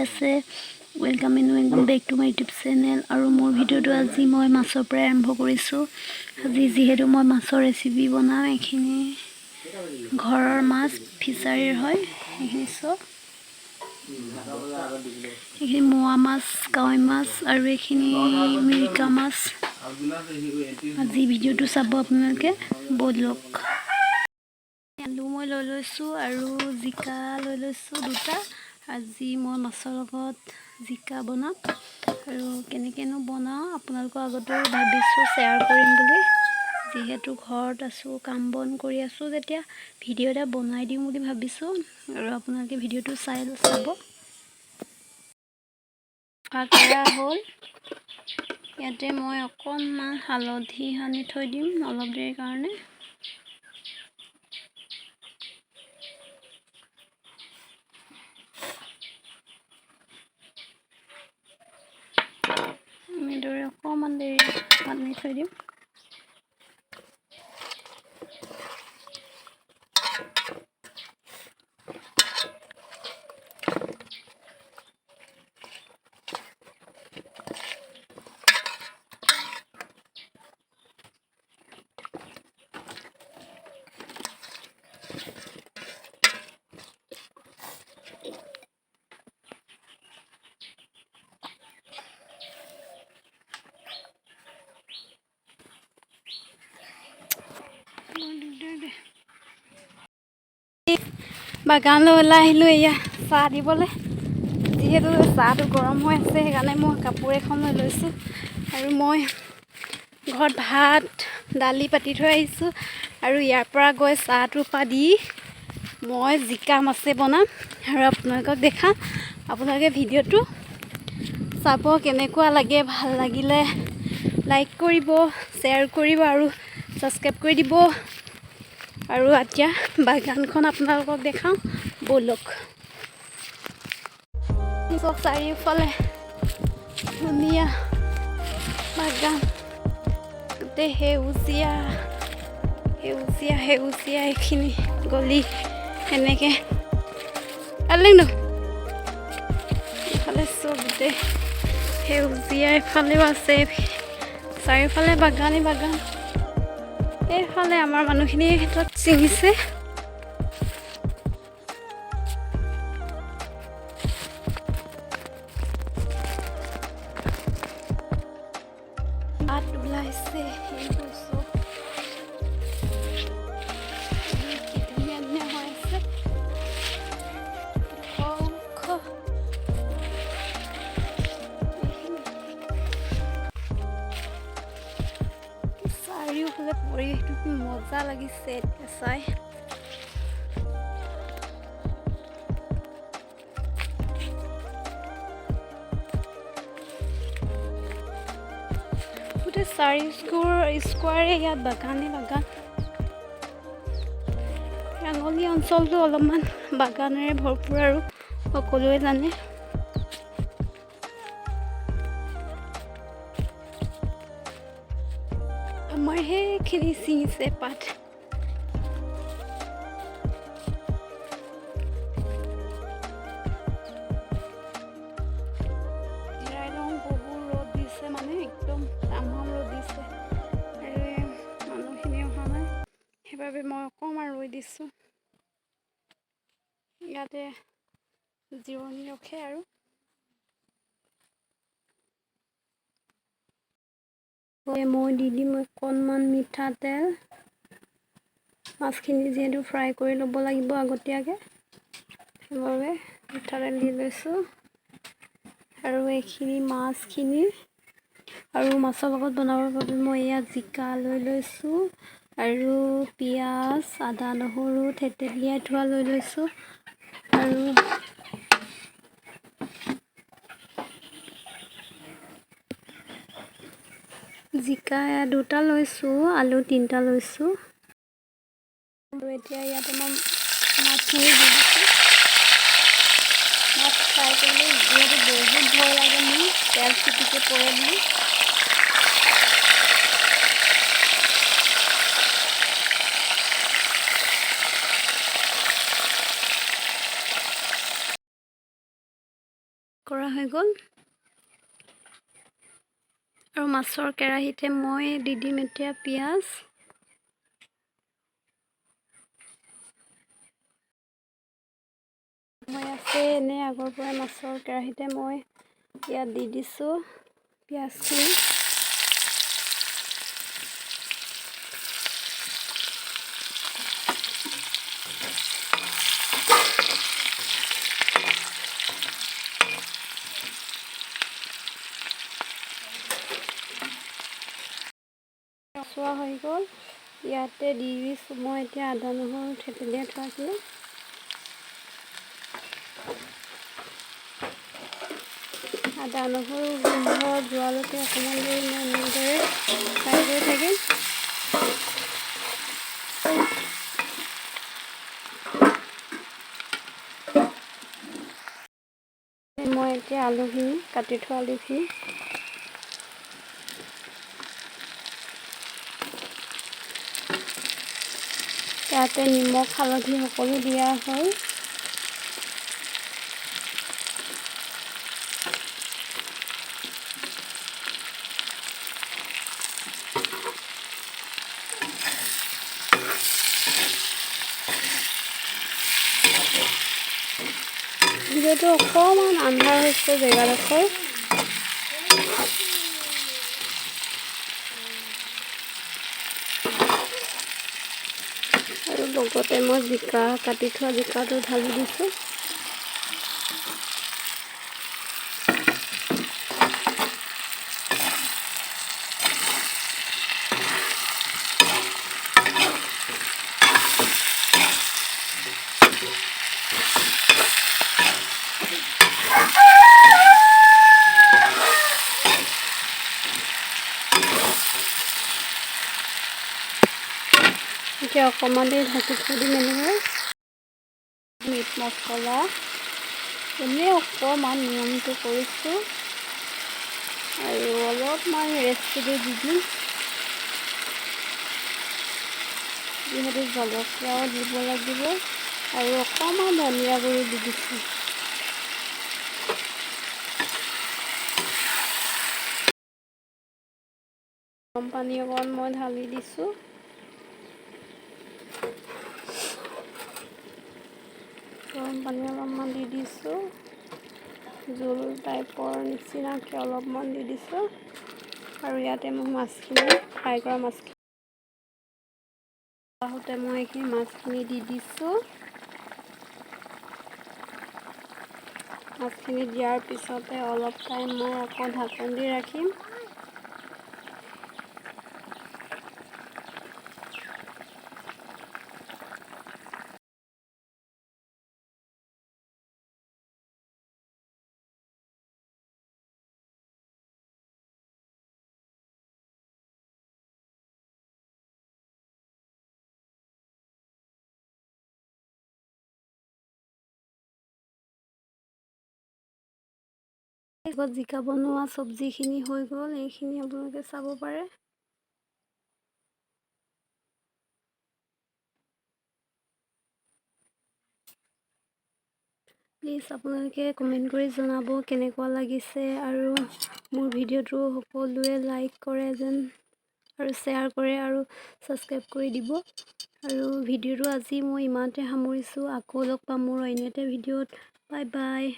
আছে welcome back to my YouTube channel আৰু মোৰ ভিডিঅ'টো আজি মই মাছৰ পৰা আৰম্ভ কৰিছোঁ। আজি যিহেতু মই মাছৰ ৰেচিপি বনাম, এইখিনি ঘৰৰ মাছ ফিচাৰীৰ হয়, এইখিনি চব এইখিনি মোৱা মাছ, কাৱৈ মাছ আৰু এইখিনি মিৰিকা মাছ। আজি ভিডিঅ'টো চাব আপোনালোকে, বলক। আলু মই লৈ লৈছোঁ আৰু জিকা লৈ লৈছোঁ দুটা। আজি মই মাছৰ লগত জিকা বনাম আৰু কেনেকৈনো বনাওঁ আপোনালোকৰ আগতো ভাবিছোঁ শ্বেয়াৰ কৰিম বুলি। যিহেতু ঘৰত আছোঁ, কাম বন কৰি আছোঁ, যেতিয়া ভিডিঅ' এটা বনাই দিম বুলি ভাবিছোঁ আৰু আপোনালোকে ভিডিঅ'টো চাব। কৰা হ'ল, ইয়াতে মই অকণমান হালধি সানি থৈ দিম অলপ দেৰিৰ কাৰণে। এনেদৰে অকণমান দেৰি সানি থৈ দিম। বাগানলৈ ওলাই আহিলোঁ এয়া চাহ দিবলৈ। যিহেতু চাহটো গৰম হৈ আছে, সেইকাৰণে মই কাপোৰ এখন লৈ লৈছোঁ আৰু মই ঘৰত ভাত দালি পাতি থৈ আহিছোঁ আৰু ইয়াৰ পৰা গৈ চাহটো দি মই জিকা মাছে বনাম আৰু আপোনালোকক দেখাম। আপোনালোকে ভিডিঅ'টো চাব, কেনেকুৱা লাগে। ভাল লাগিলে লাইক কৰিব, শ্বেয়াৰ কৰিব আৰু ছাবস্ক্ৰাইব কৰি দিব। আৰু এতিয়া বাগানখন আপোনালোকক দেখাওঁ, বলক। চাৰিওফালে ধুনীয়া বাগান, গোটেই সেউজীয়া সেউজীয়া সেউজীয়া এইখিনি গলি এনেকৈ ইফালে চব গোটেই সেউজীয়া, এফালেও আছে, চাৰিওফালে বাগানেই বাগান। এইফালে আমাৰ মানুহখিনিয়ে ক্ষেত্ৰত ছিঙিছে। পাত ওলাইছে, এইবোৰ চব কি ধুনীয়া ধুনীয়া হৈ আছে। চাৰিওফালে পৰিৱেশটো কি মজা লাগিছে এতিয়া চাই। গোটেই 4 স্কোৱাৰে ইয়াত বাগানেই বাগান। ৰাঙলী অঞ্চলটো অলপমান বাগানেৰে ভৰপূৰ আৰু সকলোৱে জানে। আমাৰ সেইখিনি ছিঙিছে পাত। বহু ৰ'দ দিছে, মানে একদম তামাম ৰ'দ দিছে আৰু মানুহখিনি অহা নাই, সেইবাবে মই অকণমান ৰৈ দিছোঁ। ইয়াতে জিৰণি ৰখে আৰু মই দি দিম অকণমান মিঠাতেল। মাছখিনি যিহেতু ফ্ৰাই কৰি ল'ব লাগিব আগতীয়াকৈ, সেইবাবে মিঠাতেল দি লৈছোঁ। আৰু এইখিনি মাছখিনি আৰু মাছৰ লগত বনাবৰ বাবে মই ইয়াত জিকা লৈ লৈছোঁ আৰু পিঁয়াজ, আদা নহৰু থেতেলিয়াই থোৱা লৈ লৈছোঁ আৰু জিকা দুটা লৈছোঁ, আলু 3টা লৈছোঁ। আৰু এতিয়া ইয়াতে মই মাছখিনি দি দিছোঁ। মাছ ফ্ৰাই কৰিলে যিহেতু বহুত ভয় লাগে মোৰ, তেল চিটিকে পৰে বুলি। কৰা হৈ গ'ল আৰু মাছৰ কেৰাহীতে মই দি দিম এতিয়া পিঁয়াজ। মই আছে এনে আগৰ পৰা মাছৰ কেৰাহীতে মই ইয়াত দি দিছোঁ পিঁয়াজখিনি। চোৱা হৈ গ'ল, ইয়াতে দি দিছোঁ মই এতিয়া আদা নহৰু থেতেলিয়াই থোৱাখিনি। আদা নহৰু গোন্ধ যোৱালৈকে অকণমান দেৰি মই এনেদৰে ফ্ৰাই কৰি থাকিম। মই এতিয়া আলুখিনি কাটি থোৱা আলুখিনি ইয়াতে নিমখ হালধি সকলো দিয়া হয়। যিহেতু অকণমান আন্ধাৰ হৈছে জেগাডোখৰ, আৰু লগতে মই জিকা কাটি থোৱা জিকাটো ঢালি দিছোঁ। এতিয়া অকণমান দেৰি ঢাকি থৈ দিম এনেকৈ। মিট মছলা এনেই অকণমান নিয়মটো কৰিছোঁ আৰু অলপমান ৰেচিপি দি দিম, যিহেতু জলকীয়াও দিব লাগিব আৰু অকণমান ধনিয়া গুড়ি দি দিছোঁ। গৰম পানী অকণমান মই ঢালি দিছোঁ। গৰম পানী অলপমান দি দিছোঁ, জোল টাইপৰ নিচিনাকৈ অলপমান দি দিছোঁ। আৰু ইয়াতে মই মাছখিনি ফ্ৰাই কৰা মাছখিনি আহোঁতে মই এইখিনি মাছখিনি দি দিছোঁ। মাছখিনি দিয়াৰ পিছতে অলপ টাইম মই আকৌ ঢাকন দি ৰাখিম। জিকা বনোৱা চব্জিখিনি হৈ গ'ল, এইখিনি আপোনালোকে চাব পাৰে। প্লিজ আপোনালোকে কমেণ্ট কৰি জনাব কেনেকুৱা লাগিছে, আৰু মোৰ ভিডিঅ'টো সকলোৱে লাইক কৰে যেন আৰু শ্বেয়াৰ কৰে আৰু ছাবস্ক্ৰাইব কৰি দিব। আৰু ভিডিঅ'টো আজি মই ইমানতে সামৰিছোঁ। আকৌ লগ পাম মোৰ অন্য এটা ভিডিঅ'ত। Bye bye.